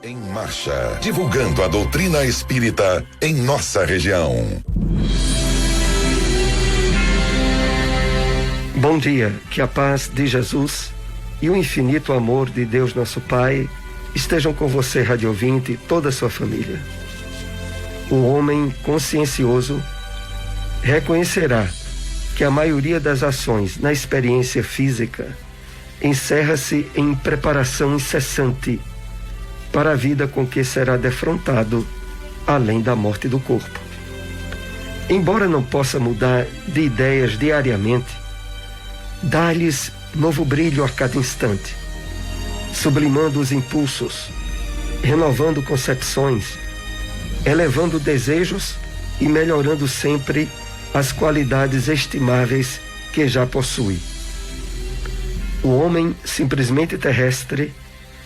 Em Marcha, divulgando a doutrina espírita em nossa região. Bom dia, que a paz de Jesus e o infinito amor de Deus nosso Pai estejam com você, rádio ouvinte, e toda a sua família. O homem consciencioso reconhecerá que a maioria das ações na experiência física encerra-se em preparação incessante para a vida com que será defrontado além da morte do corpo. Embora não possa mudar de ideias diariamente, dá-lhes novo brilho a cada instante, sublimando os impulsos, renovando concepções, elevando desejos e melhorando sempre as qualidades estimáveis que já possui. O homem simplesmente terrestre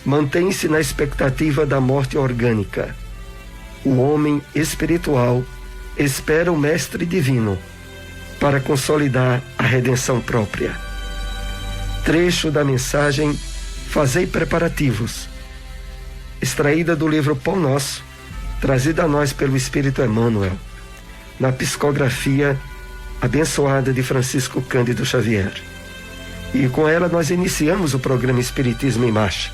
mantém-se na expectativa da morte orgânica. O homem espiritual espera o Mestre Divino para consolidar a redenção própria. Trecho da mensagem Fazei Preparativos, extraída do livro Pão Nosso, trazida a nós pelo Espírito Emmanuel, na psicografia abençoada de Francisco Cândido Xavier. E com ela nós iniciamos o programa Espiritismo em Marcha,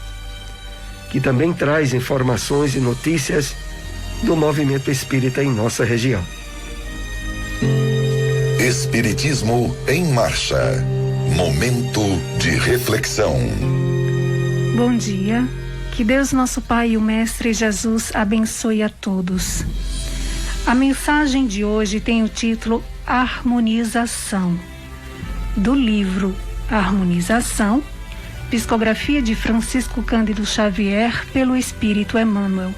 que também traz informações e notícias do movimento espírita em nossa região. Espiritismo em Marcha. Momento de reflexão. Bom dia. Que Deus nosso Pai e o Mestre Jesus abençoe a todos. A mensagem de hoje tem o título Harmonização, do livro Harmonização, psicografia de Francisco Cândido Xavier pelo Espírito Emmanuel.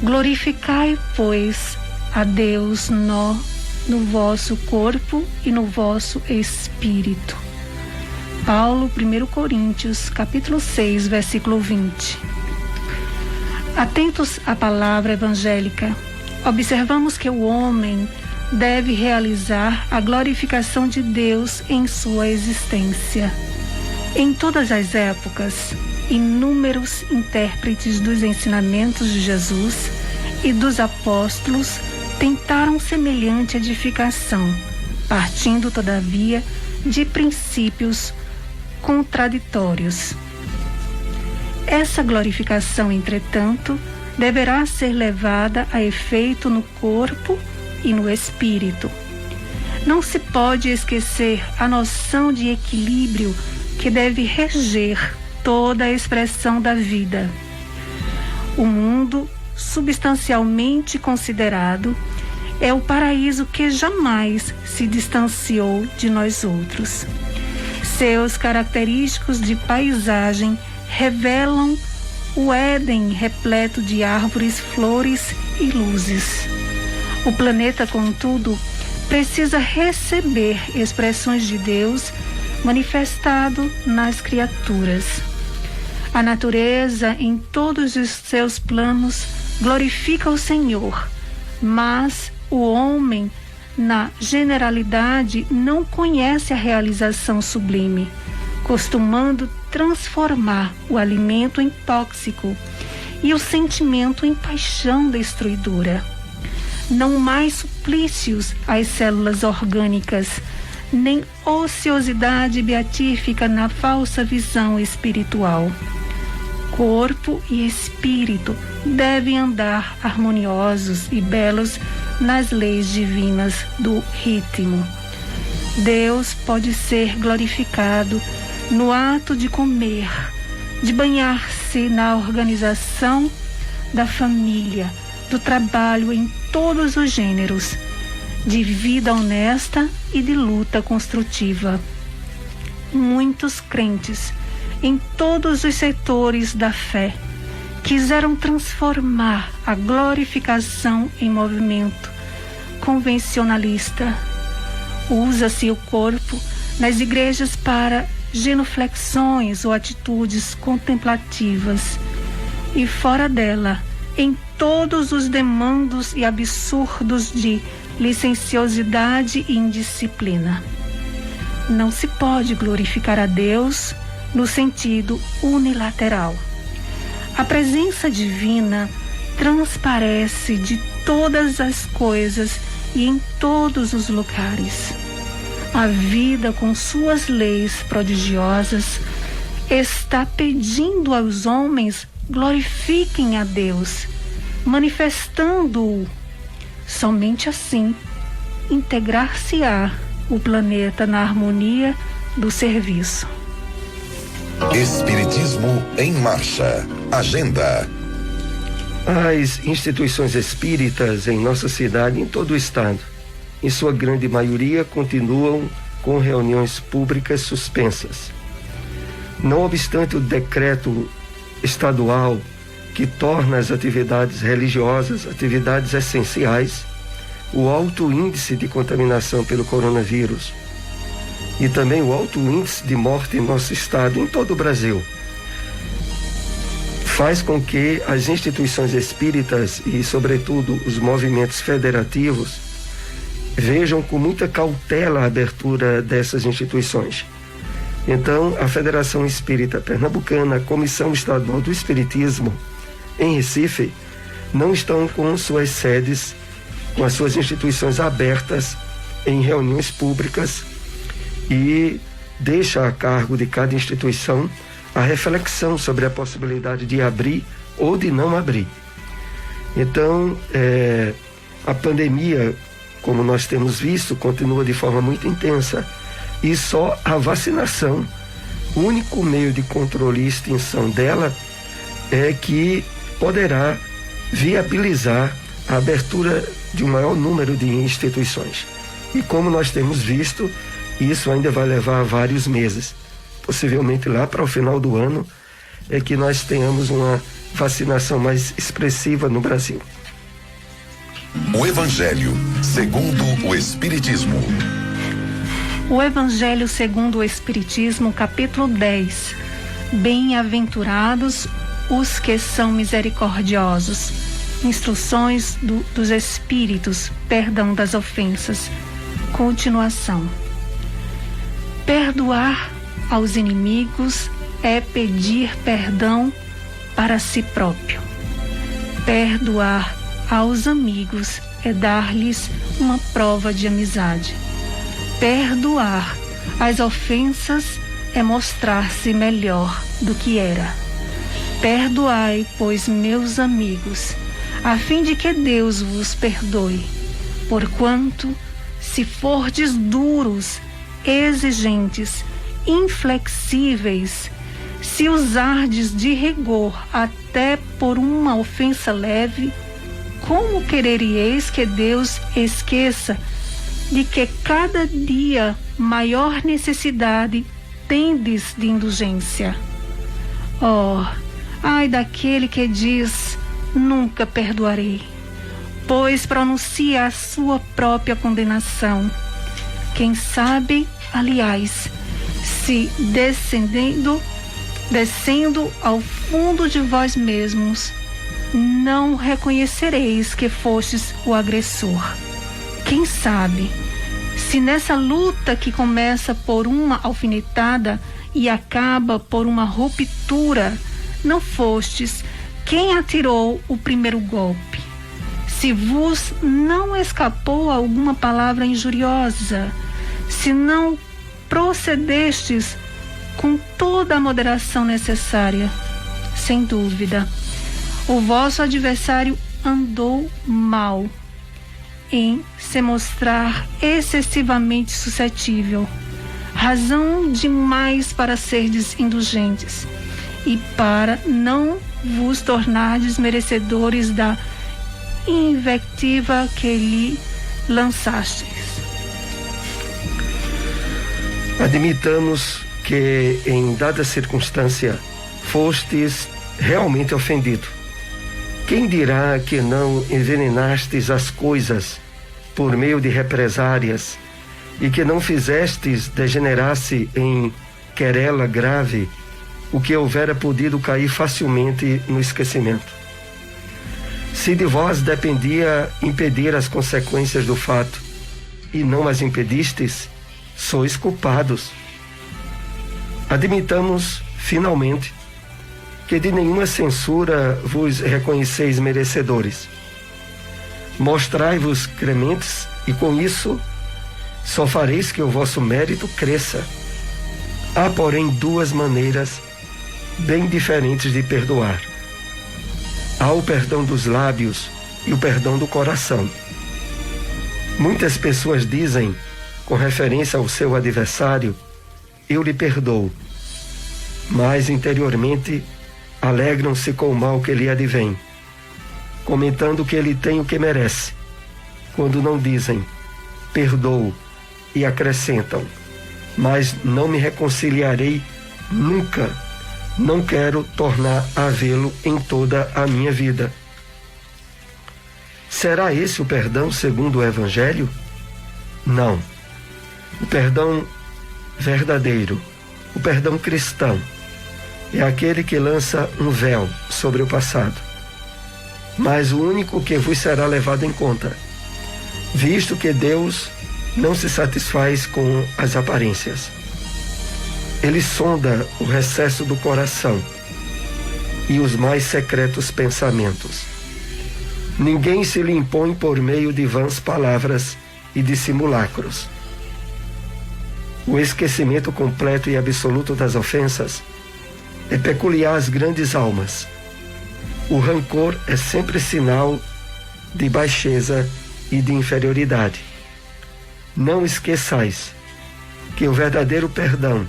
Glorificai, pois, a Deus no vosso corpo e no vosso espírito. Paulo, 1 Coríntios, capítulo 6, versículo 20. Atentos à palavra evangélica, observamos que o homem deve realizar a glorificação de Deus em sua existência. Em todas as épocas, inúmeros intérpretes dos ensinamentos de Jesus e dos apóstolos tentaram semelhante edificação, partindo, todavia, de princípios contraditórios. Essa glorificação, entretanto, deverá ser levada a efeito no corpo e no espírito. Não se pode esquecer a noção de equilíbrio que deve reger toda a expressão da vida. O mundo, substancialmente considerado, é o paraíso que jamais se distanciou de nós outros. Seus característicos de paisagem revelam o Éden repleto de árvores, flores e luzes. O planeta, contudo, precisa receber expressões de Deus manifestado nas criaturas. A natureza, em todos os seus planos, glorifica o Senhor, mas o homem, na generalidade, não conhece a realização sublime, costumando transformar o alimento em tóxico e o sentimento em paixão destruidora. Não mais suplícios às células orgânicas, nem ociosidade beatífica na falsa visão espiritual. Corpo e espírito devem andar harmoniosos e belos nas leis divinas do ritmo. Deus pode ser glorificado no ato de comer, de banhar-se na organização da família, do trabalho em todos os gêneros, de vida honesta e de luta construtiva. Muitos crentes, em todos os setores da fé, quiseram transformar a glorificação em movimento convencionalista. Usa-se o corpo nas igrejas para genuflexões ou atitudes contemplativas, e fora dela, em todos os demandos e absurdos de licenciosidade e indisciplina. Não se pode glorificar a Deus no sentido unilateral. A presença divina transparece de todas as coisas e em todos os lugares. A vida, com suas leis prodigiosas, está pedindo aos homens glorifiquem a Deus, manifestando-o. Somente assim integrar-se-á o planeta na harmonia do serviço. Espiritismo em Marcha. Agenda. As instituições espíritas em nossa cidade e em todo o estado, em sua grande maioria, continuam com reuniões públicas suspensas. Não obstante o decreto estadual que torna as atividades religiosas atividades essenciais, o alto índice de contaminação pelo coronavírus e também o alto índice de morte em nosso estado e em todo o Brasil faz com que as instituições espíritas e, sobretudo, os movimentos federativos vejam com muita cautela a abertura dessas instituições. Então, a Federação Espírita Pernambucana, a Comissão Estadual do Espiritismo, em Recife, não estão com suas sedes, com as suas instituições abertas em reuniões públicas e deixa a cargo de cada instituição a reflexão sobre a possibilidade de abrir ou de não abrir. Então, a pandemia, como nós temos visto, continua de forma muito intensa e só a vacinação, o único meio de controle e extinção dela, é que poderá viabilizar a abertura de um maior número de instituições. E como nós temos visto, isso ainda vai levar vários meses. Possivelmente lá para o final do ano é que nós tenhamos uma vacinação mais expressiva no Brasil. O Evangelho segundo o Espiritismo. O Evangelho segundo o Espiritismo, capítulo 10. Bem-aventurados os que são misericordiosos. Instruções dos Espíritos, perdão das ofensas. Continuação. Perdoar aos inimigos é pedir perdão para si próprio. Perdoar aos amigos é dar-lhes uma prova de amizade. Perdoar as ofensas é mostrar-se melhor do que era. Perdoai, pois, meus amigos, a fim de que Deus vos perdoe, porquanto, se fordes duros, exigentes, inflexíveis, se usardes de rigor até por uma ofensa leve, como quereríeis que Deus esqueça de que cada dia maior necessidade tendes de indulgência? Oh, ai daquele que diz, nunca perdoarei, pois pronuncia a sua própria condenação. Quem sabe, aliás, se descendo ao fundo de vós mesmos, não reconhecereis que fostes o agressor. Quem sabe, se nessa luta que começa por uma alfinetada e acaba por uma ruptura, não fostes quem atirou o primeiro golpe. Se vos não escapou alguma palavra injuriosa, se não procedestes com toda a moderação necessária, sem dúvida, o vosso adversário andou mal em se mostrar excessivamente suscetível, razão demais para serdes indulgentes e para não vos tornardes merecedores da invectiva que lhe lançastes. Admitamos que em dada circunstância fostes realmente ofendido. Quem dirá que não envenenastes as coisas por meio de represárias e que não fizestes degenerar-se em querela grave o que houvera podido cair facilmente no esquecimento? Se de vós dependia impedir as consequências do fato e não as impedistes, sois culpados. Admitamos, finalmente, que de nenhuma censura vos reconheceis merecedores. Mostrai-vos crementes, e com isso só fareis que o vosso mérito cresça. Há, porém, duas maneiras bem diferentes de perdoar. Há o perdão dos lábios e o perdão do coração. Muitas pessoas dizem, com referência ao seu adversário, eu lhe perdoo, mas interiormente alegram-se com o mal que lhe advém, comentando que ele tem o que merece, quando não dizem, perdoo, e acrescentam, mas não me reconciliarei nunca, não quero tornar a vê-lo em toda a minha vida. Será esse o perdão segundo o Evangelho? Não. O perdão verdadeiro, o perdão cristão, é aquele que lança um véu sobre o passado, mas o único que vos será levado em conta, visto que Deus não se satisfaz com as aparências. Ele sonda o recesso do coração e os mais secretos pensamentos. Ninguém se lhe impõe por meio de vãs palavras e de simulacros. O esquecimento completo e absoluto das ofensas é peculiar às grandes almas. O rancor é sempre sinal de baixeza e de inferioridade. Não esqueçais que o verdadeiro perdão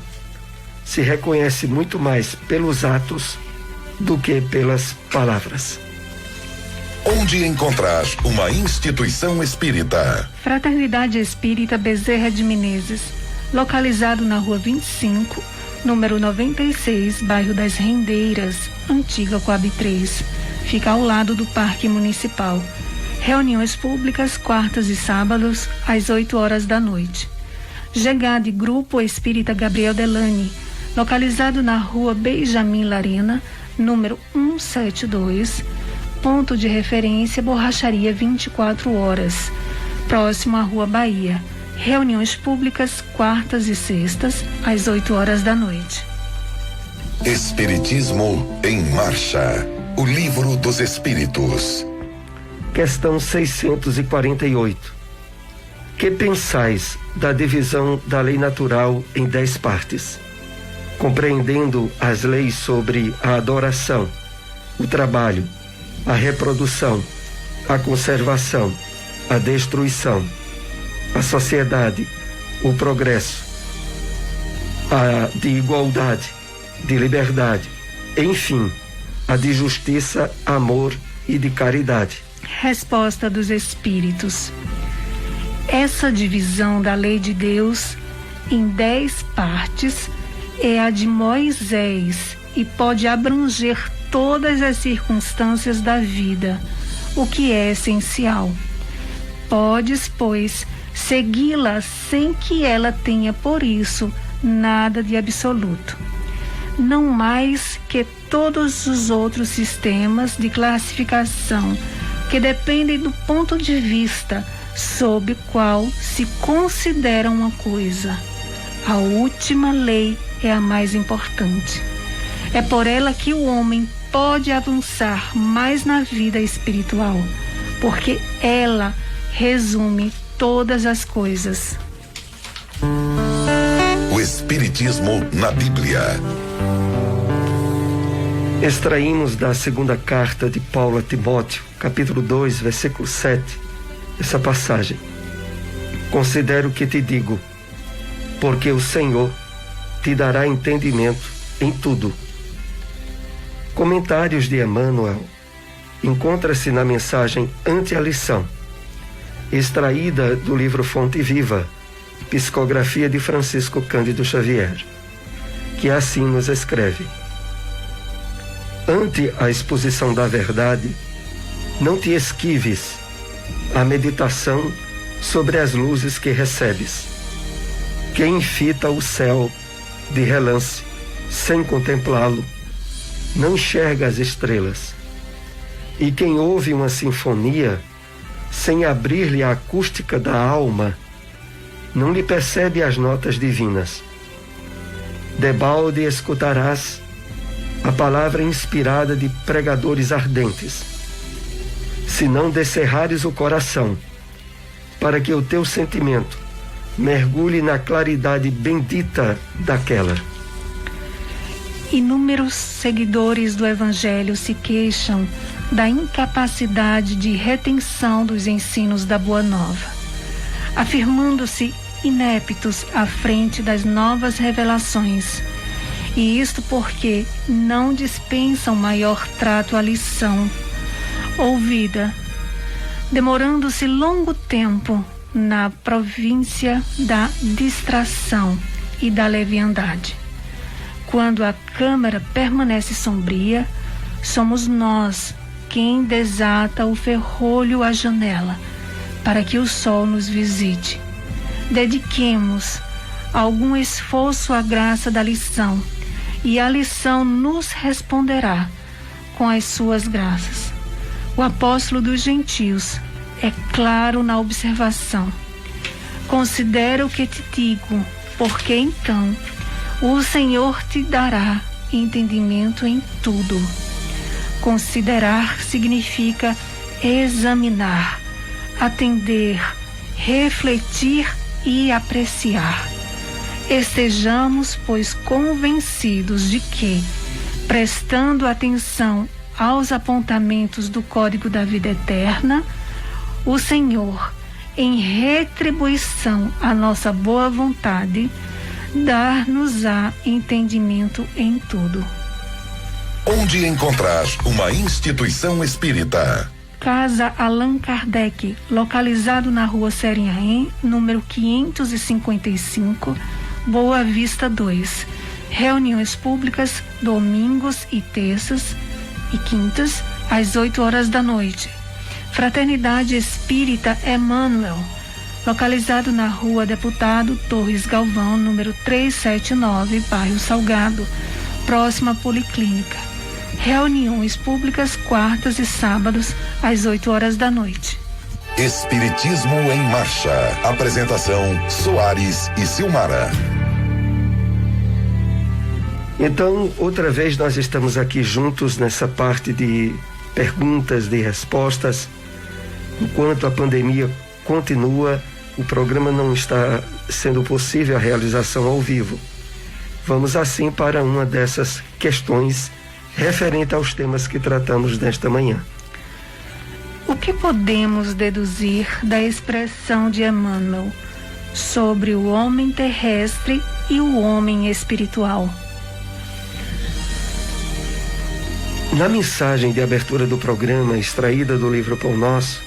se reconhece muito mais pelos atos do que pelas palavras. Onde encontrar uma instituição espírita? Fraternidade Espírita Bezerra de Menezes, localizado na Rua 25, número 96, bairro das Rendeiras, antiga Coab 3. Fica ao lado do Parque Municipal. Reuniões públicas quartas e sábados às 8 horas da noite. GEGAD Grupo Espírita Gabriel Delane, localizado na Rua Benjamin Larena, número 172, ponto de referência Borracharia 24 horas, próximo à Rua Bahia. Reuniões públicas quartas e sextas às 8 horas da noite. Espiritismo em Marcha, o livro dos Espíritos. Questão 648. Que pensais da divisão da lei natural em 10 partes, compreendendo as leis sobre a adoração, o trabalho, a reprodução, a conservação, a destruição, a sociedade, o progresso, a de igualdade, de liberdade, enfim, a de justiça, amor e de caridade? Resposta dos Espíritos. Essa divisão da lei de Deus em 10 partes é a de Moisés e pode abranger todas as circunstâncias da vida, o que é essencial. Podes, pois, segui-la sem que ela tenha por isso nada de absoluto. Não mais que todos os outros sistemas de classificação que dependem do ponto de vista sob o qual se considera uma coisa. A última lei é a mais importante. É por ela que o homem pode avançar mais na vida espiritual, porque ela resume todas as coisas. O Espiritismo na Bíblia. Extraímos da segunda carta de Paulo a Timóteo, capítulo 2, versículo 7, essa passagem. Considero o que te digo, porque o Senhor te dará entendimento em tudo. Comentários de Emmanuel encontra-se na mensagem ante a lição, extraída do livro Fonte Viva, Psicografia de Francisco Cândido Xavier, que assim nos escreve: ante a exposição da verdade, não te esquives a meditação sobre as luzes que recebes. Quem fita o céu de relance, sem contemplá-lo, não enxerga as estrelas. E quem ouve uma sinfonia, sem abrir-lhe a acústica da alma, não lhe percebe as notas divinas. Debalde escutarás a palavra inspirada de pregadores ardentes, se não descerrares o coração, para que o teu sentimento mergulhe na claridade bendita daquela. Inúmeros seguidores do Evangelho se queixam da incapacidade de retenção dos ensinos da Boa Nova, afirmando-se ineptos à frente das novas revelações, e isto porque não dispensam maior trato à lição ouvida, demorando-se longo tempo na província da distração e da leviandade. Quando a câmara permanece sombria, somos nós quem desata o ferrolho à janela, para que o sol nos visite. Dediquemos algum esforço à graça da lição, e a lição nos responderá com as suas graças. O apóstolo dos gentios é claro na observação. Considera o que te digo, porque então o Senhor te dará entendimento em tudo. Considerar significa examinar, atender, refletir e apreciar. Estejamos, pois, convencidos de que, prestando atenção aos apontamentos do Código da Vida Eterna, o Senhor, em retribuição à nossa boa vontade, dar-nos-á entendimento em tudo. Onde encontrar uma instituição espírita? Casa Allan Kardec, localizado na Rua Serinhaém, número 555, Boa Vista 2. Reuniões públicas domingos e terças e quintas às 8 horas da noite. Fraternidade Espírita Emmanuel, localizado na Rua Deputado Torres Galvão, número 379, bairro Salgado, próxima à Policlínica. Reuniões públicas quartas e sábados às 8 horas da noite. Espiritismo em Marcha. Apresentação: Soares e Silmara. Então, outra vez nós estamos aqui juntos nessa parte de perguntas, de respostas. Enquanto a pandemia continua, o programa não está sendo possível a realização ao vivo. Vamos assim para uma dessas questões referente aos temas que tratamos nesta manhã. O que podemos deduzir da expressão de Emmanuel sobre o homem terrestre e o homem espiritual? Na mensagem de abertura do programa, extraída do livro Pão Nosso,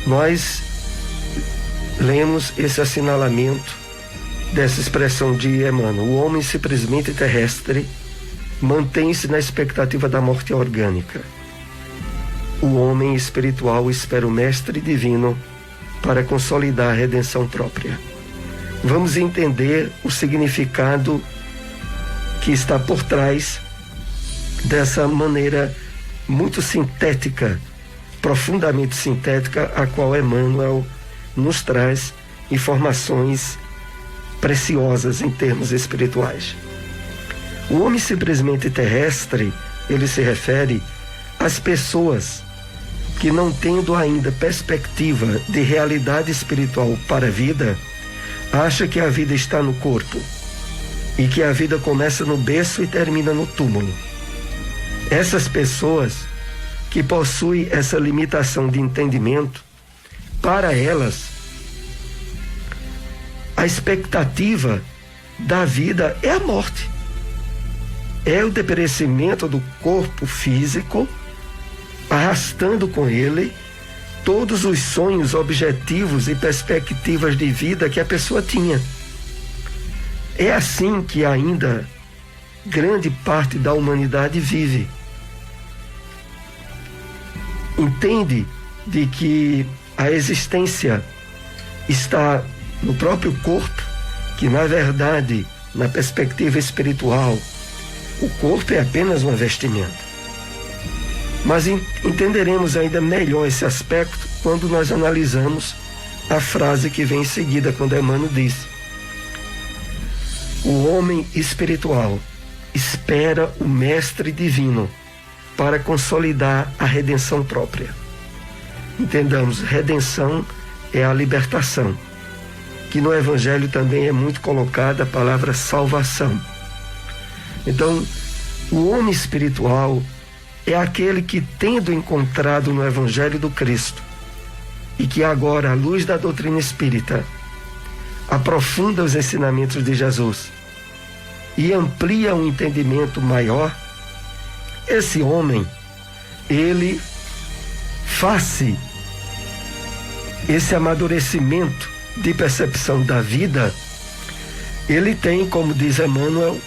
nós lemos esse assinalamento dessa expressão de Emmanuel. O homem simplesmente terrestre mantém-se na expectativa da morte orgânica. O homem espiritual espera o Mestre Divino para consolidar a redenção própria. Vamos entender o significado que está por trás dessa maneira muito sintética, profundamente sintética, a qual Emmanuel nos traz informações preciosas em termos espirituais. O homem simplesmente terrestre, ele se refere às pessoas que, não tendo ainda perspectiva de realidade espiritual para a vida, acha que a vida está no corpo e que a vida começa no berço e termina no túmulo. Essas pessoas que possuem essa limitação de entendimento, para elas, a expectativa da vida é a morte. É o deperecimento do corpo físico, arrastando com ele todos os sonhos, objetivos e perspectivas de vida que a pessoa tinha. É assim que ainda grande parte da humanidade vive. Entende de que a existência está no próprio corpo, que na verdade, na perspectiva espiritual, o corpo é apenas uma vestimenta. Mas entenderemos ainda melhor esse aspecto quando nós analisamos a frase que vem em seguida, quando Emmanuel diz: o homem espiritual espera o Mestre Divino para consolidar a redenção própria. Entendamos, redenção é a libertação, que no Evangelho também é muito colocada a palavra salvação. Então, o homem espiritual é aquele que, tendo encontrado no Evangelho do Cristo, e que agora, à luz da doutrina espírita, aprofunda os ensinamentos de Jesus e amplia um entendimento maior, esse homem, ele face esse amadurecimento de percepção da vida, ele tem, como diz Emmanuel,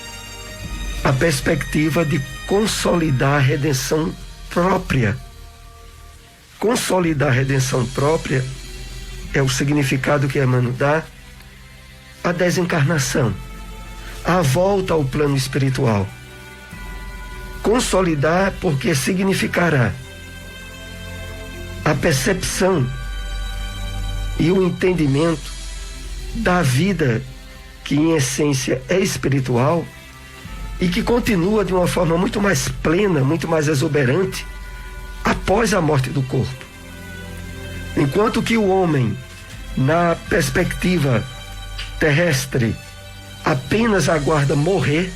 a perspectiva de consolidar a redenção própria. Consolidar a redenção própria é o significado que Emmanuel dá à desencarnação, à volta ao plano espiritual. Consolidar porque significará a percepção e o entendimento da vida que em essência é espiritual e que continua de uma forma muito mais plena, muito mais exuberante após a morte do corpo. Enquanto que o homem, na perspectiva terrestre, apenas aguarda morrer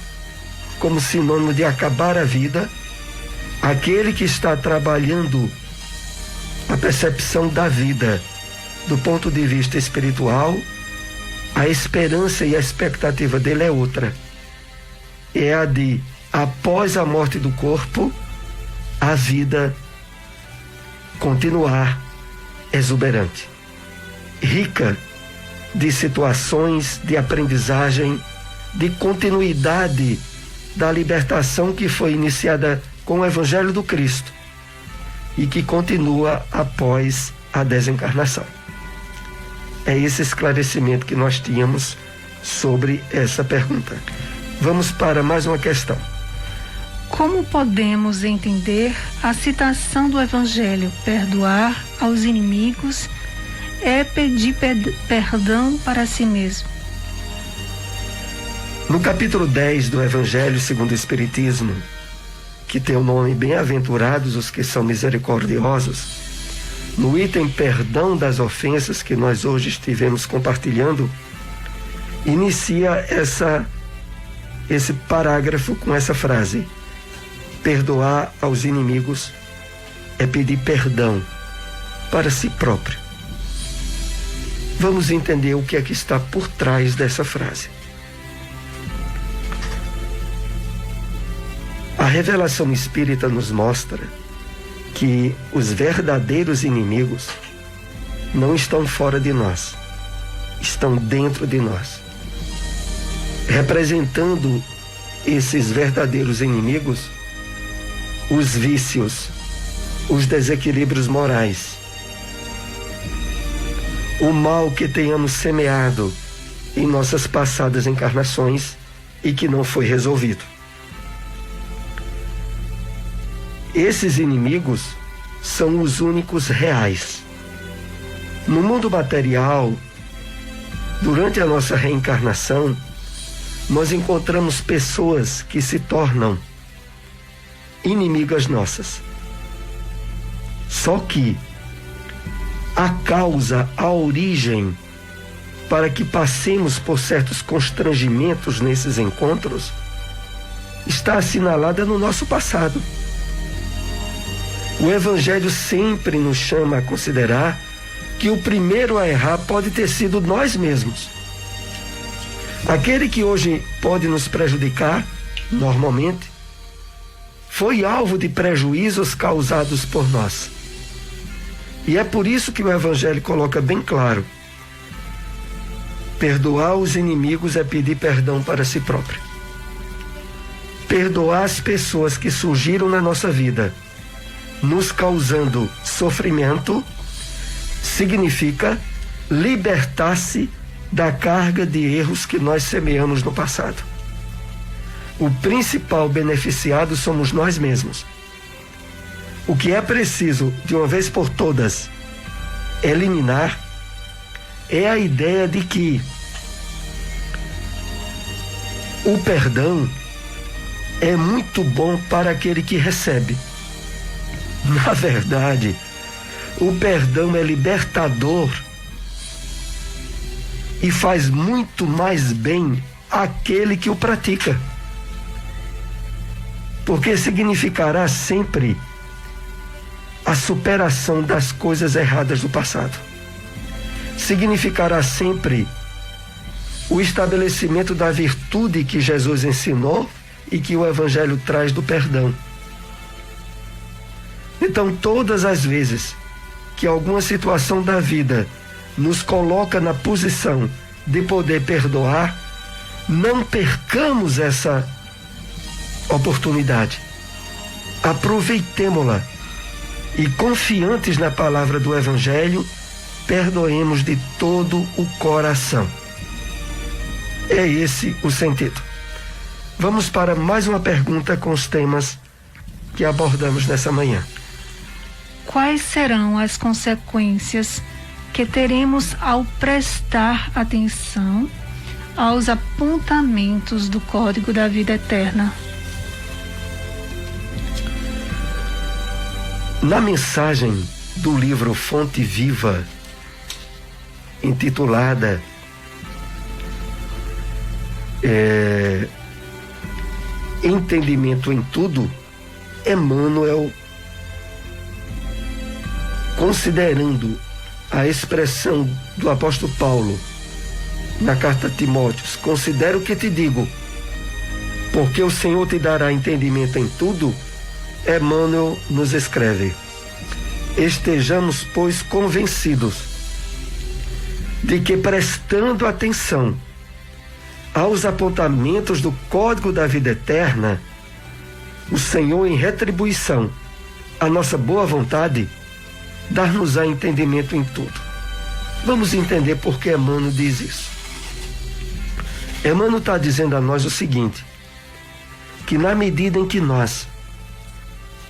como sinônimo de acabar a vida, aquele que está trabalhando a percepção da vida do ponto de vista espiritual, a esperança e a expectativa dele é outra. É a de, após a morte do corpo, a vida continuar exuberante, rica de situações de aprendizagem, de continuidade da libertação que foi iniciada com o Evangelho do Cristo e que continua após a desencarnação. É esse esclarecimento que nós tínhamos sobre essa pergunta. Vamos para mais uma questão. Como podemos entender a citação do Evangelho? Perdoar aos inimigos é pedir perdão para si mesmo. No capítulo 10 do Evangelho segundo o Espiritismo, que tem o nome Bem-aventurados os que são misericordiosos, no item perdão das ofensas que nós hoje estivemos compartilhando, inicia esse parágrafo com essa frase: perdoar aos inimigos é pedir perdão para si próprio. Vamos entender o que é que está por trás dessa frase. A revelação espírita nos mostra que os verdadeiros inimigos não estão fora de nós, estão dentro de nós. Representando esses verdadeiros inimigos, os vícios, os desequilíbrios morais, o mal que tenhamos semeado em nossas passadas encarnações e que não foi resolvido. Esses inimigos são os únicos reais. No mundo material, durante a nossa reencarnação, nós encontramos pessoas que se tornam inimigas nossas. Só que a causa, a origem para que passemos por certos constrangimentos nesses encontros está assinalada no nosso passado. O Evangelho sempre nos chama a considerar que o primeiro a errar pode ter sido nós mesmos. Aquele que hoje pode nos prejudicar, normalmente, foi alvo de prejuízos causados por nós. E é por isso que o Evangelho coloca bem claro: perdoar os inimigos é pedir perdão para si próprio. Perdoar as pessoas que surgiram na nossa vida, nos causando sofrimento, significa libertar-se da carga de erros que nós semeamos no passado. O principal beneficiado somos nós mesmos. O que é preciso, de uma vez por todas, eliminar é a ideia de que o perdão é muito bom para aquele que recebe. Na verdade, o perdão é libertador e faz muito mais bem àquele que o pratica. Porque significará sempre a superação das coisas erradas do passado. Significará sempre o estabelecimento da virtude que Jesus ensinou e que o Evangelho traz do perdão. Então, todas as vezes que alguma situação da vida nos coloca na posição de poder perdoar, não percamos essa oportunidade. Aproveitemo-la e, confiantes na palavra do Evangelho, perdoemos de todo o coração. É esse o sentido. Vamos para mais uma pergunta com os temas que abordamos nessa manhã. Quais serão as consequências que teremos ao prestar atenção aos apontamentos do Código da Vida Eterna? Na mensagem do livro Fonte Viva, intitulada Entendimento em Tudo, Emmanuel, considerando a expressão do apóstolo Paulo na carta a Timóteo, considera o que te digo, porque o Senhor te dará entendimento em tudo. Emmanuel nos escreve: estejamos, pois, convencidos de que, prestando atenção aos apontamentos do Código da Vida Eterna, o Senhor, em retribuição à nossa boa vontade, dar-nos-á entendimento em tudo. Vamos entender por que Emmanuel diz isso. Emmanuel está dizendo a nós o seguinte, que na medida em que nós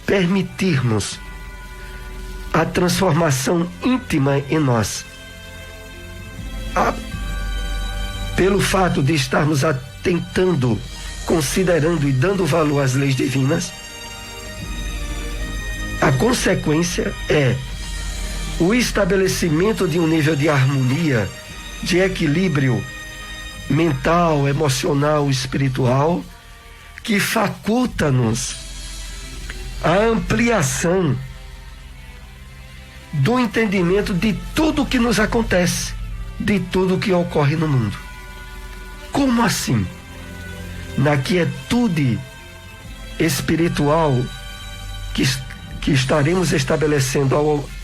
permitirmos a transformação íntima em nós, pelo fato de estarmos atentando, considerando e dando valor às leis divinas, a consequência é o estabelecimento de um nível de harmonia, de equilíbrio mental, emocional, espiritual, que faculta-nos a ampliação do entendimento de tudo o que nos acontece, de tudo o que ocorre no mundo. Como assim? Na quietude espiritual que estaremos estabelecendo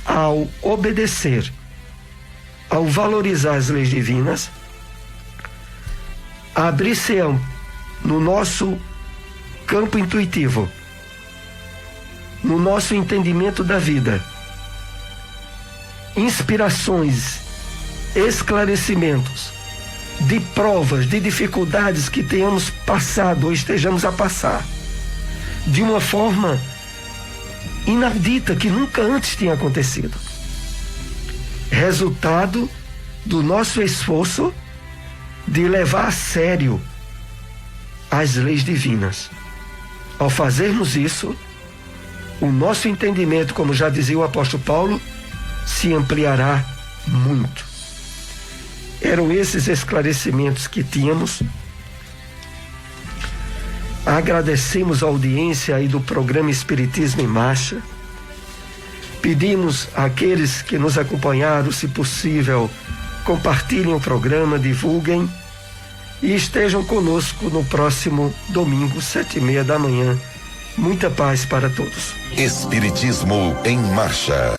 ao obedecer, ao valorizar as leis divinas, abrir-se-ão no nosso campo intuitivo, no nosso entendimento da vida, inspirações, esclarecimentos de provas, de dificuldades que tenhamos passado ou estejamos a passar, de uma forma inardita, que nunca antes tinha acontecido. Resultado do nosso esforço de levar a sério as leis divinas. Ao fazermos isso, o nosso entendimento, como já dizia o apóstolo Paulo, se ampliará muito. Eram esses esclarecimentos que tínhamos. Agradecemos a audiência aí do programa Espiritismo em Marcha. Pedimos àqueles que nos acompanharam, se possível, compartilhem o programa, divulguem e estejam conosco no próximo domingo, 7h30 da manhã. Muita paz para todos. Espiritismo em Marcha.